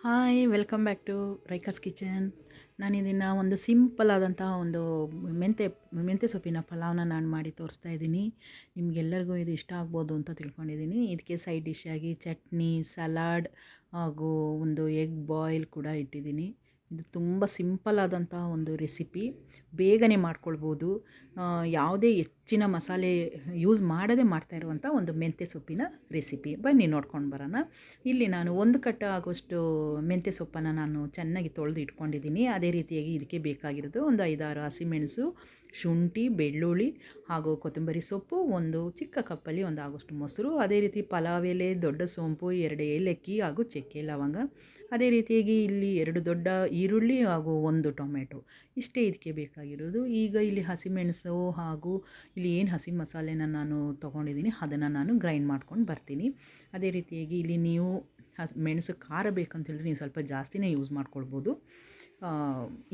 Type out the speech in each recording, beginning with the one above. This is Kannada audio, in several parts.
Hi welcome back to Raikas kitchen. ನಾನು ಇದನ್ನು ಒಂದು ಸಿಂಪಲ್ ಆದಂತಹ ಒಂದು ಮೆಂತ್ಯ ಸೊಪ್ಪಿನ ಪಲಾವ್ನ ನಾನು ಮಾಡಿ ತೋರಿಸ್ತಾ ಇದ್ದೀನಿ. ನಿಮಗೆಲ್ಲರಿಗೂ ಇದು ಇಷ್ಟ ಆಗ್ಬೋದು ಅಂತ ತಿಳ್ಕೊಂಡಿದ್ದೀನಿ. ಇದಕ್ಕೆ ಸೈಡ್ ಡಿಶ್ ಆಗಿ ಚಟ್ನಿ, ಸಲಾಡ್ ಹಾಗೂ ಒಂದು ಎಗ್ ಬಾಯ್ಲ್ ಕೂಡ ಇಟ್ಟಿದ್ದೀನಿ. ಇದು ತುಂಬ ಸಿಂಪಲ್ ಆದಂತಹ ಒಂದು ರೆಸಿಪಿ, ಬೇಗನೆ ಮಾಡ್ಕೊಳ್ಬೋದು. ಯಾವುದೇ ಹೆಚ್ಚಿನ ಮಸಾಲೆ ಯೂಸ್ ಮಾಡದೆ ಮಾಡ್ತಾ ಇರುವಂಥ ಒಂದು ಮೆಂತ್ಯ ಸೊಪ್ಪಿನ ರೆಸಿಪಿ. ಬನ್ನಿ ನೋಡ್ಕೊಂಡು ಬರೋಣ. ಇಲ್ಲಿ ನಾನು ಒಂದು ಕಟ್ಟ ಆಗೋಷ್ಟು ಮೆಂತ್ಯ ಸೊಪ್ಪನ್ನು ನಾನು ಚೆನ್ನಾಗಿ ತೊಳೆದು ಇಟ್ಕೊಂಡಿದ್ದೀನಿ. ಅದೇ ರೀತಿಯಾಗಿ ಇದಕ್ಕೆ ಬೇಕಾಗಿರೋದು ಒಂದು 5-6 ಹಸಿಮೆಣಸು, ಶುಂಠಿ, ಬೆಳ್ಳುಳ್ಳಿ ಹಾಗೂ ಕೊತ್ತಂಬರಿ ಸೊಪ್ಪು, ಒಂದು ಚಿಕ್ಕ ಕಪ್ಪಲ್ಲಿ ಒಂದು ಆಗೋಷ್ಟು ಮೊಸರು, ಅದೇ ರೀತಿ ಪಲಾವ್ ಎಲೆ, ದೊಡ್ಡ ಸೋಂಪು, 2 ಏಲಕ್ಕಿ ಹಾಗೂ ಚಕ್ಕೆ ಲವಂಗ. ಅದೇ ರೀತಿಯಾಗಿ ಇಲ್ಲಿ 2 ದೊಡ್ಡ ಈರುಳ್ಳಿ ಹಾಗೂ 1 ಟೊಮೆಟೊ. ಇಷ್ಟೇ ಇದಕ್ಕೆ ಬೇಕಾಗಿರೋದು. ಈಗ ಇಲ್ಲಿ ಹಸಿಮೆಣಸು ಹಾಗೂ ಇಲ್ಲಿ ಏನು ಹಸಿ ಮಸಾಲೆನ ನಾನು ತೊಗೊಂಡಿದ್ದೀನಿ ಅದನ್ನು ನಾನು ಗ್ರೈಂಡ್ ಮಾಡ್ಕೊಂಡು ಬರ್ತೀನಿ. ಅದೇ ರೀತಿಯಾಗಿ ಇಲ್ಲಿ ನೀವು ಮೆಣಸು ಖಾರ ಬೇಕಂತೇಳಿದ್ರೆ ನೀವು ಸ್ವಲ್ಪ ಜಾಸ್ತಿನೇ ಯೂಸ್ ಮಾಡ್ಕೊಳ್ಬೋದು.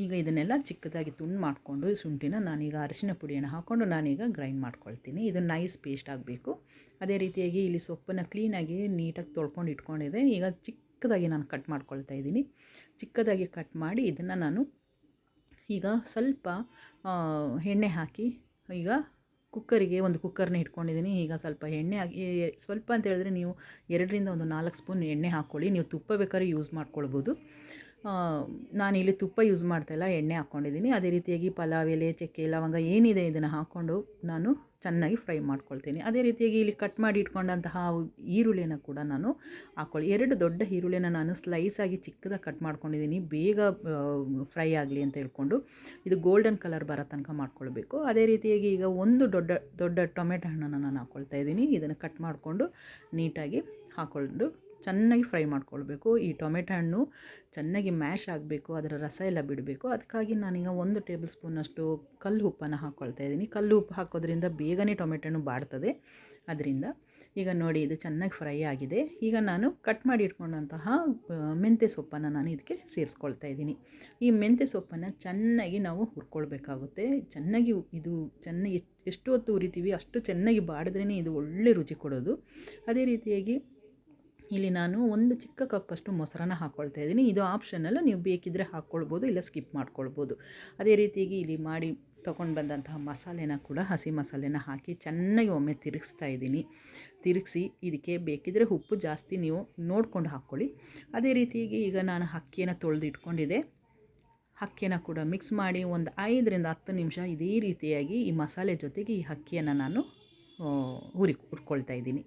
ಈಗ ಇದನ್ನೆಲ್ಲ ಚಿಕ್ಕದಾಗಿ ತುಂಡು ಮಾಡಿಕೊಂಡು ಶುಂಠಿನ ನಾನೀಗ ಅರಿಶಿನ ಪುಡಿಯನ್ನು ಹಾಕ್ಕೊಂಡು ನಾನೀಗ ಗ್ರೈಂಡ್ ಮಾಡ್ಕೊಳ್ತೀನಿ. ಇದು ನೈಸ್ ಪೇಸ್ಟ್ ಆಗಬೇಕು. ಅದೇ ರೀತಿಯಾಗಿ ಇಲ್ಲಿ ಸೊಪ್ಪನ್ನು ಕ್ಲೀನಾಗಿ ನೀಟಾಗಿ ತೊಳ್ಕೊಂಡು ಇಟ್ಕೊಂಡಿದ್ದೆ. ಈಗ ಚಿಕ್ಕದಾಗಿ ನಾನು ಕಟ್ ಮಾಡ್ಕೊಳ್ತಾ ಇದ್ದೀನಿ. ಚಿಕ್ಕದಾಗಿ ಕಟ್ ಮಾಡಿ ಇದನ್ನು ನಾನು ಈಗ ಸ್ವಲ್ಪ ಎಣ್ಣೆ ಹಾಕಿ ಈಗ ಒಂದು ಕುಕ್ಕರ್ನ ಇಟ್ಕೊಂಡಿದ್ದೀನಿ. ಈಗ ಸ್ವಲ್ಪ ಎಣ್ಣೆ ಹಾಕಿ, ಸ್ವಲ್ಪ ಅಂತ ಹೇಳಿದ್ರೆ ನೀವು 2ರಿಂದ 4 ಸ್ಪೂನ್ ಎಣ್ಣೆ ಹಾಕ್ಕೊಳ್ಳಿ. ನೀವು ತುಪ್ಪ ಬೇಕಾದ್ರೆ ಯೂಸ್ ಮಾಡ್ಕೊಳ್ಬೋದು. ನಾನಿಲ್ಲಿ ತುಪ್ಪ ಯೂಸ್ ಮಾಡ್ತಾಯಿಲ್ಲ, ಎಣ್ಣೆ ಹಾಕ್ಕೊಂಡಿದ್ದೀನಿ. ಅದೇ ರೀತಿಯಾಗಿ ಪಲಾವ್ ಎಲೆ, ಚಕ್ಕೆ ಲವಂಗ ಏನಿದೆ ಇದನ್ನು ಹಾಕ್ಕೊಂಡು ನಾನು ಚೆನ್ನಾಗಿ ಫ್ರೈ ಮಾಡ್ಕೊಳ್ತೀನಿ. ಅದೇ ರೀತಿಯಾಗಿ ಇಲ್ಲಿ ಕಟ್ ಮಾಡಿ ಇಟ್ಕೊಂಡಂತಹ ಈರುಳ್ಳಿನ ಕೂಡ ನಾನು ಹಾಕ್ಕೊಳ್ಳಿ. 2 ದೊಡ್ಡ ಈರುಳ್ಳಿನ ನಾನು ಸ್ಲೈಸಾಗಿ ಚಿಕ್ಕದಾಗಿ ಕಟ್ ಮಾಡ್ಕೊಂಡಿದ್ದೀನಿ, ಬೇಗ ಫ್ರೈ ಆಗಲಿ ಅಂತ ಹೇಳ್ಕೊಂಡು. ಇದು ಗೋಲ್ಡನ್ ಕಲರ್ ಬರೋ ತನಕ ಮಾಡ್ಕೊಳ್ಬೇಕು. ಅದೇ ರೀತಿಯಾಗಿ ಈಗ ಒಂದು ದೊಡ್ಡ ಟೊಮೆಟೊ ಹಣ್ಣನ್ನು ನಾನು ಹಾಕ್ಕೊಳ್ತಾ ಇದ್ದೀನಿ. ಇದನ್ನು ಕಟ್ ಮಾಡಿಕೊಂಡು ನೀಟಾಗಿ ಹಾಕ್ಕೊಂಡು ಚೆನ್ನಾಗಿ ಫ್ರೈ ಮಾಡ್ಕೊಳ್ಬೇಕು. ಈ ಟೊಮೆಟೊ ಹಣ್ಣು ಚೆನ್ನಾಗಿ ಮ್ಯಾಶ್ ಆಗಬೇಕು, ಅದರ ರಸ ಎಲ್ಲ ಬಿಡಬೇಕು. ಅದಕ್ಕಾಗಿ ನಾನೀಗ 1 ಟೇಬಲ್ ಸ್ಪೂನಷ್ಟು ಕಲ್ಲು ಉಪ್ಪನ್ನು ಹಾಕ್ಕೊಳ್ತಾ ಇದ್ದೀನಿ. ಕಲ್ಲು ಉಪ್ಪು ಹಾಕೋದ್ರಿಂದ ಬೇಗನೆ ಟೊಮೆಟೊ ಹಣ್ಣು ಬಾಡ್ತದೆ. ಅದರಿಂದ ಈಗ ನೋಡಿ ಇದು ಚೆನ್ನಾಗಿ ಫ್ರೈ ಆಗಿದೆ. ಈಗ ನಾನು ಕಟ್ ಮಾಡಿ ಇಟ್ಕೊಂಡಂತಹ ಮೆಂತ್ಯ ಸೊಪ್ಪನ್ನು ನಾನು ಇದಕ್ಕೆ ಸೇರಿಸ್ಕೊಳ್ತಾ ಇದ್ದೀನಿ. ಈ ಮೆಂತ್ಯ ಸೊಪ್ಪನ್ನು ಚೆನ್ನಾಗಿ ನಾವು ಹುರ್ಕೊಳ್ಬೇಕಾಗುತ್ತೆ. ಚೆನ್ನಾಗಿ ಎಷ್ಟು ಹೊತ್ತು ಹುರಿತೀವಿ ಅಷ್ಟು ಚೆನ್ನಾಗಿ ಬಾಡಿದ್ರೇ ಇದು ಒಳ್ಳೆ ರುಚಿ ಕೊಡೋದು. ಅದೇ ರೀತಿಯಾಗಿ ಇಲ್ಲಿ ನಾನು ಒಂದು ಚಿಕ್ಕ ಕಪ್ಪಷ್ಟು ಮೊಸರನ್ನ ಹಾಕ್ಕೊಳ್ತಾ ಇದ್ದೀನಿ. ಇದು ಆಪ್ಷನಲ್, ನೀವು ಬೇಕಿದ್ದರೆ ಹಾಕ್ಕೊಳ್ಬೋದು, ಇಲ್ಲ ಸ್ಕಿಪ್ ಮಾಡ್ಕೊಳ್ಬೋದು. ಅದೇ ರೀತಿಯಾಗಿ ಇಲ್ಲಿ ಮಾಡಿ ತೊಗೊಂಡು ಬಂದಂತಹ ಮಸಾಲೆನ ಕೂಡ, ಹಸಿ ಮಸಾಲೆನ ಹಾಕಿ ಚೆನ್ನಾಗಿ ಒಮ್ಮೆ ತಿರುಗಿಸ್ತಾ ಇದ್ದೀನಿ. ತಿರುಗಿಸಿ ಇದಕ್ಕೆ ಬೇಕಿದ್ದರೆ ಉಪ್ಪು ಜಾಸ್ತಿ ನೀವು ನೋಡ್ಕೊಂಡು ಹಾಕ್ಕೊಳ್ಳಿ. ಅದೇ ರೀತಿಯಾಗಿ ಈಗ ನಾನು ಅಕ್ಕಿಯನ್ನು ತೊಳೆದು ಇಟ್ಕೊಂಡಿದ್ದೆ. ಅಕ್ಕಿಯನ್ನು ಕೂಡ ಮಿಕ್ಸ್ ಮಾಡಿ ಒಂದು 5ರಿಂದ 10 ನಿಮಿಷ ಇದೇ ರೀತಿಯಾಗಿ ಈ ಮಸಾಲೆ ಜೊತೆಗೆ ಈ ಅಕ್ಕಿಯನ್ನು ನಾನು ಹುರ್ಕೊಳ್ತಾ ಇದ್ದೀನಿ.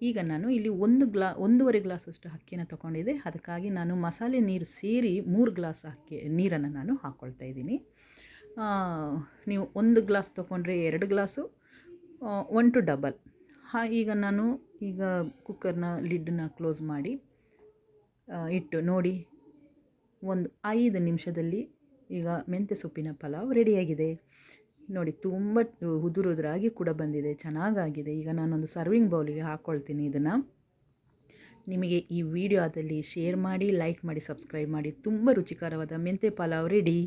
ಈಗ ನಾನು ಇಲ್ಲಿ 1.5 ಗ್ಲಾಸಷ್ಟು ಅಕ್ಕಿನ ತೊಗೊಂಡಿದ್ದೆ. ಅದಕ್ಕಾಗಿ ನಾನು ಮಸಾಲೆ ನೀರು ಸೇರಿ 3 ಗ್ಲಾಸ್ ನೀರನ್ನು ನಾನು ಹಾಕ್ಕೊಳ್ತಾ ಇದ್ದೀನಿ. ನೀವು 1 ಗ್ಲಾಸ್ ತೊಗೊಂಡ್ರೆ 2 ಗ್ಲಾಸು, 1 to ಡಬಲ್. ಈಗ ಕುಕ್ಕರ್ನ ಲಿಡ್ಡನ್ನ ಕ್ಲೋಸ್ ಮಾಡಿ ಇಟ್ಟು ನೋಡಿ, ಒಂದು 5 ನಿಮಿಷದಲ್ಲಿ ಈಗ ಮೆಂತ್ಯ ಸೊಪ್ಪಿನ ಪಲಾವ್ ರೆಡಿಯಾಗಿದೆ. ನೋಡಿ, ತುಂಬ ಉದುರಾಗಿ ಕೂಡ ಬಂದಿದೆ, ಚೆನ್ನಾಗಾಗಿದೆ. ಈಗ ನಾನೊಂದು ಸರ್ವಿಂಗ್ ಬೌಲಿಗೆ ಹಾಕ್ಕೊಳ್ತೀನಿ ಇದನ್ನು. ನಿಮಗೆ ಈ ವಿಡಿಯೋ ಆದಲ್ಲಿ ಶೇರ್ ಮಾಡಿ, ಲೈಕ್ ಮಾಡಿ, ಸಬ್ಸ್ಕ್ರೈಬ್ ಮಾಡಿ. ತುಂಬ ರುಚಿಕರವಾದ ಮೆಂತ್ಯ ಪಲಾವ್ ರೆಡಿ.